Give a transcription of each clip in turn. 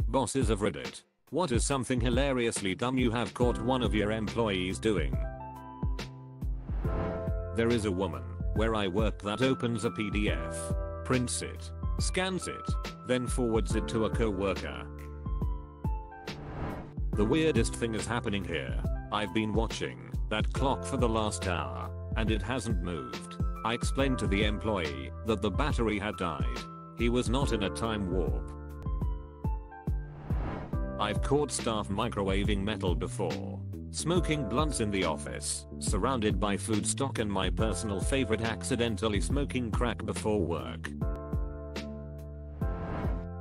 Bosses of Reddit. What is something hilariously dumb you have caught one of your employees doing? There is a woman where I work that opens a PDF, prints it, scans it, then forwards it to a coworker. The weirdest thing is happening here. I've been watching that clock for the last hour, and it hasn't moved. I explained to the employee that the battery had died. He was not in a time warp. I've caught staff microwaving metal before. Smoking blunts in the office, surrounded by food stock, and my personal favorite, accidentally smoking crack before work.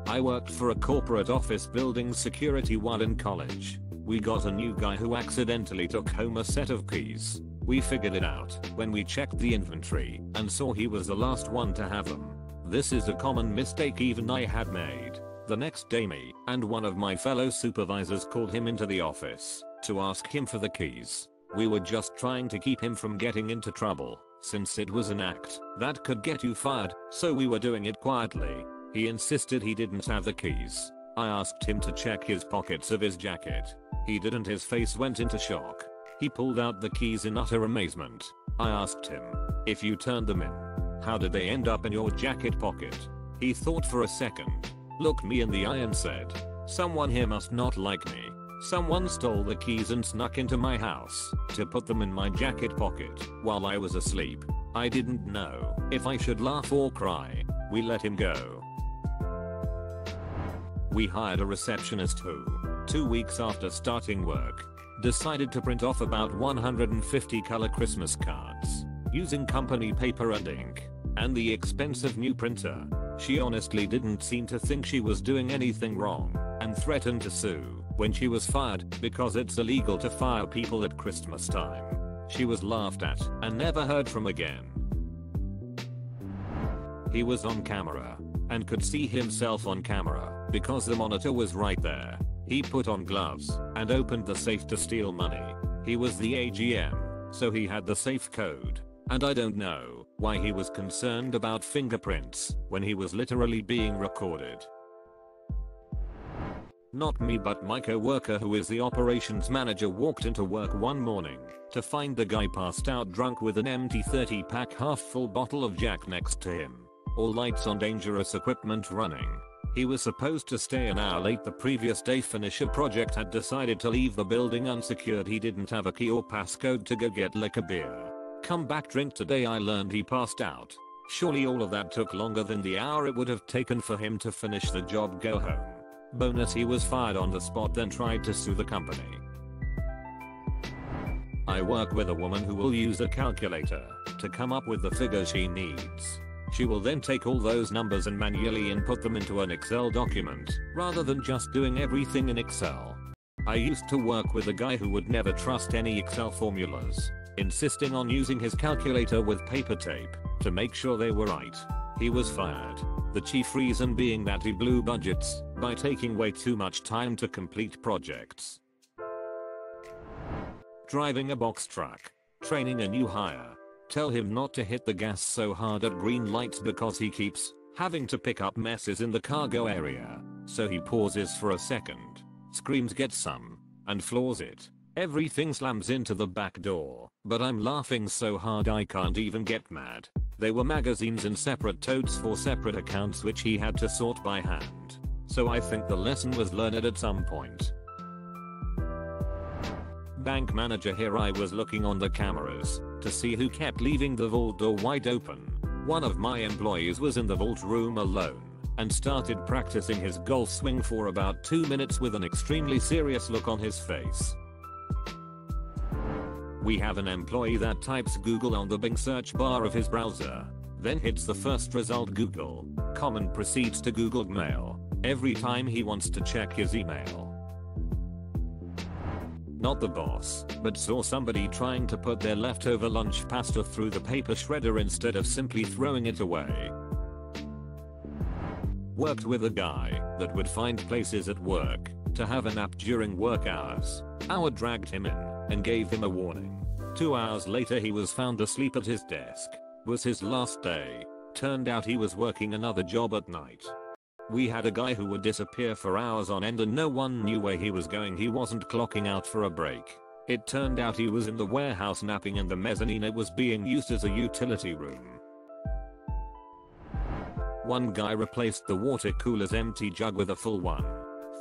I worked for a corporate office building security while in college. We got a new guy who accidentally took home a set of keys. We figured it out when we checked the inventory and saw he was the last one to have them. This is a common mistake even I had made. The next day, me and one of my fellow supervisors called him into the office to ask him for the keys. We were just trying to keep him from getting into trouble, since it was an act that could get you fired, so we were doing it quietly. He insisted he didn't have the keys. I asked him to check his pockets of his jacket. He didn't. His face went into shock. He pulled out the keys in utter amazement. I asked him, if you turned them in, how did they end up in your jacket pocket? He thought for a second, looked me in the eye and said, someone here must not like me. Someone stole the keys and snuck into my house to put them in my jacket pocket while I was asleep. I didn't know if I should laugh or cry. We let him go. We hired a receptionist who, 2 weeks after starting work, decided to print off about 150 color Christmas cards using company paper and ink and the expensive new printer. She honestly didn't seem to think she was doing anything wrong and threatened to sue when she was fired because it's illegal to fire people at Christmas time. She was laughed at and never heard from again. He was on camera and could see himself on camera because the monitor was right there. He put on gloves and opened the safe to steal money. He was the AGM, so he had the safe code. And I don't know why he was concerned about fingerprints when he was literally being recorded. Not me, but my coworker, who is the operations manager, walked into work one morning to find the guy passed out drunk with an empty 30-pack half-full bottle of Jack next to him. All lights on, dangerous equipment running. He was supposed to stay an hour late the previous day, finish a project, had decided to leave the building unsecured. He didn't have a key or passcode to go get like a beer. Come back, drink. Today I learned he passed out. Surely all of that took longer than the hour it would have taken for him to finish the job, go home. Bonus, he was fired on the spot, then tried to sue the company. I work with a woman who will use a calculator to come up with the figure she needs. She will then take all those numbers and manually input them into an Excel document, rather than just doing everything in Excel. I used to work with a guy who would never trust any Excel formulas, insisting on using his calculator with paper tape to make sure they were right. He was fired. The chief reason being that he blew budgets by taking way too much time to complete projects. Driving a box truck. Training a new hire. Tell him not to hit the gas so hard at green lights because he keeps having to pick up messes in the cargo area. So he pauses for a second, screams get some, and floors it. Everything slams into the back door, but I'm laughing so hard I can't even get mad. They were magazines in separate totes for separate accounts which he had to sort by hand. So I think the lesson was learned at some point. Bank manager. Here I was looking on the cameras to see who kept leaving the vault door wide open. One of my employees was in the vault room alone and started practicing his golf swing for about 2 minutes with an extremely serious look on his face. We have an employee that types Google on the Bing search bar of his browser, then hits the first result Google, and proceeds to Google Mail every time he wants to check his email. Not the boss, but saw somebody trying to put their leftover lunch pasta through the paper shredder instead of simply throwing it away. Worked with a guy that would find places at work to have a nap during work hours. Our dragged him in and gave him a warning. 2 hours later he was found asleep at his desk. Was his last day. Turned out he was working another job at night. We had a guy who would disappear for hours on end and no one knew where he was going. He wasn't clocking out for a break. It turned out he was in the warehouse napping and the mezzanine it was being used as a utility room. One guy replaced the water cooler's empty jug with a full one,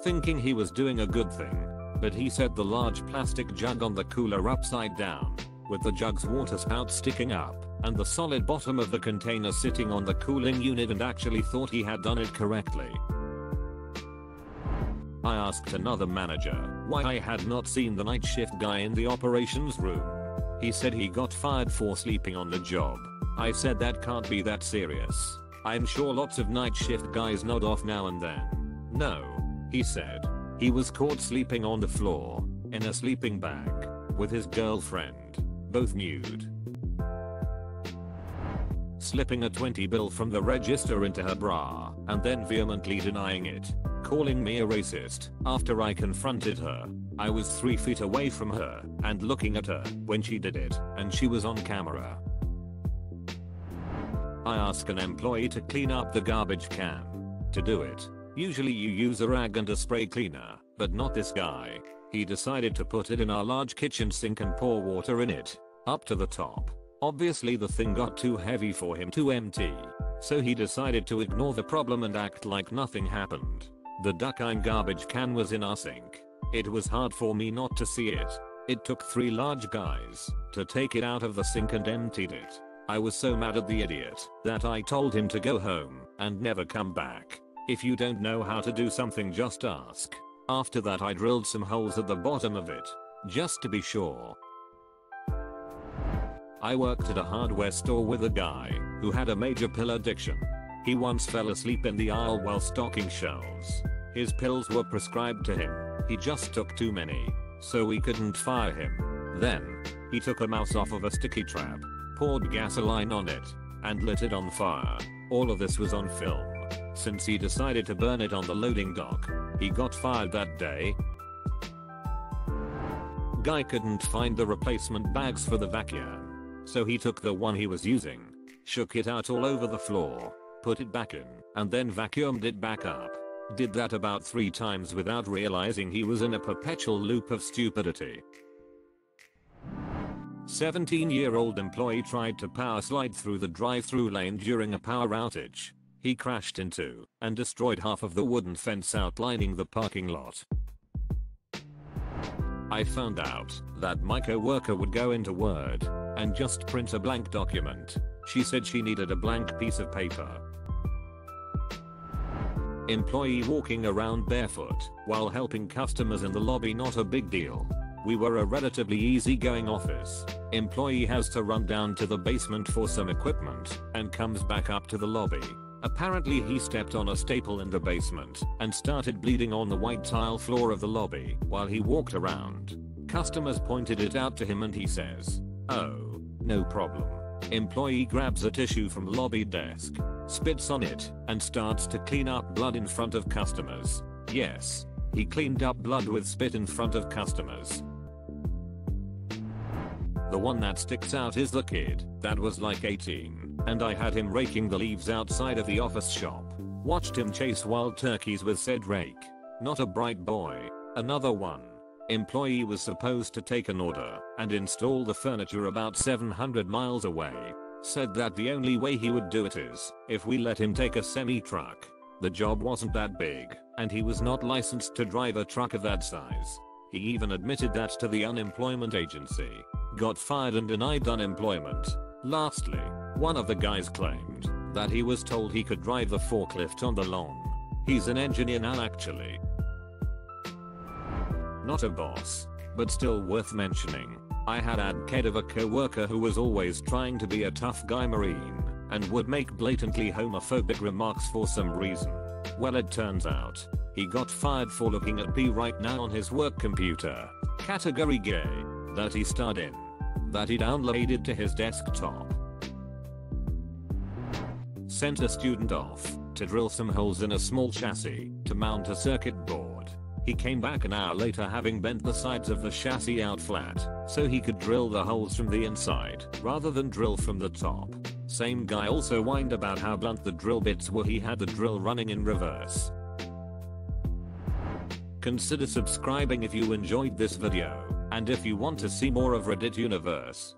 thinking he was doing a good thing, but he set the large plastic jug on the cooler upside down, with the jug's water spout sticking up and the solid bottom of the container sitting on the cooling unit, and actually thought he had done it correctly. I asked another manager why I had not seen the night shift guy in the operations room. He said he got fired for sleeping on the job. I said that can't be that serious. I'm sure lots of night shift guys nod off now and then. No, he said. He was caught sleeping on the floor, in a sleeping bag, with his girlfriend, both nude. Slipping a 20 bill from the register into her bra, and then vehemently denying it, calling me a racist. After I confronted her, I was 3 feet away from her, and looking at her, when she did it, and she was on camera. I asked an employee to clean up the garbage can. To do it, usually you use a rag and a spray cleaner, but not this guy. He decided to put it in our large kitchen sink and pour water in it, up to the top. Obviously the thing got too heavy for him to empty, so he decided to ignore the problem and act like nothing happened. The Durkheim garbage can was in our sink. It was hard for me not to see it. It took 3 large guys to take it out of the sink and emptied it. I was so mad at the idiot that I told him to go home and never come back. If you don't know how to do something, just ask. After that I drilled some holes at the bottom of it, just to be sure. I worked at a hardware store with a guy who had a major pill addiction. He once fell asleep in the aisle while stocking shelves. His pills were prescribed to him. He just took too many, so we couldn't fire him. Then, he took a mouse off of a sticky trap, poured gasoline on it, and lit it on fire. All of this was on film. Since he decided to burn it on the loading dock, he got fired that day. Guy couldn't find the replacement bags for the vacuum, so he took the one he was using, shook it out all over the floor, put it back in, and then vacuumed it back up. Did that about 3 times without realizing he was in a perpetual loop of stupidity. 17-year-old employee tried to power slide through the drive-through lane during a power outage. He crashed into and destroyed half of the wooden fence outlining the parking lot. I found out that my coworker would go into Word and just print a blank document. She said she needed a blank piece of paper. Employee walking around barefoot while helping customers in the lobby, not a big deal. We were a relatively easygoing office. Employee has to run down to the basement for some equipment and comes back up to the lobby. Apparently he stepped on a staple in the basement and started bleeding on the white tile floor of the lobby while he walked around. Customers pointed it out to him and he says, "Oh, no problem." Employee grabs a tissue from the lobby desk, spits on it, and starts to clean up blood in front of customers. Yes, he cleaned up blood with spit in front of customers. The one that sticks out is the kid that was like 18, and I had him raking the leaves outside of the office shop. Watched him chase wild turkeys with said rake. Not a bright boy. Another one. Employee was supposed to take an order and install the furniture about 700 miles away. Said that the only way he would do it is if we let him take a semi-truck. The job wasn't that big, and he was not licensed to drive a truck of that size. He even admitted that to the unemployment agency. Got fired and denied unemployment. Lastly, one of the guys claimed that he was told he could drive the forklift on the lawn. He's an engineer now actually. Not a boss, but still worth mentioning. I had a kid of a coworker who was always trying to be a tough guy Marine and would make blatantly homophobic remarks for some reason. Well, it turns out he got fired for looking at P right now on his work computer. Category gay. That he starred in. That he downloaded to his desktop. Sent a student off to drill some holes in a small chassis to mount a circuit board. He came back an hour later having bent the sides of the chassis out flat so he could drill the holes from the inside rather than drill from the top. Same guy also whined about how blunt the drill bits were. He had the drill running in reverse. Consider subscribing if you enjoyed this video, and if you want to see more of Reddit Universe.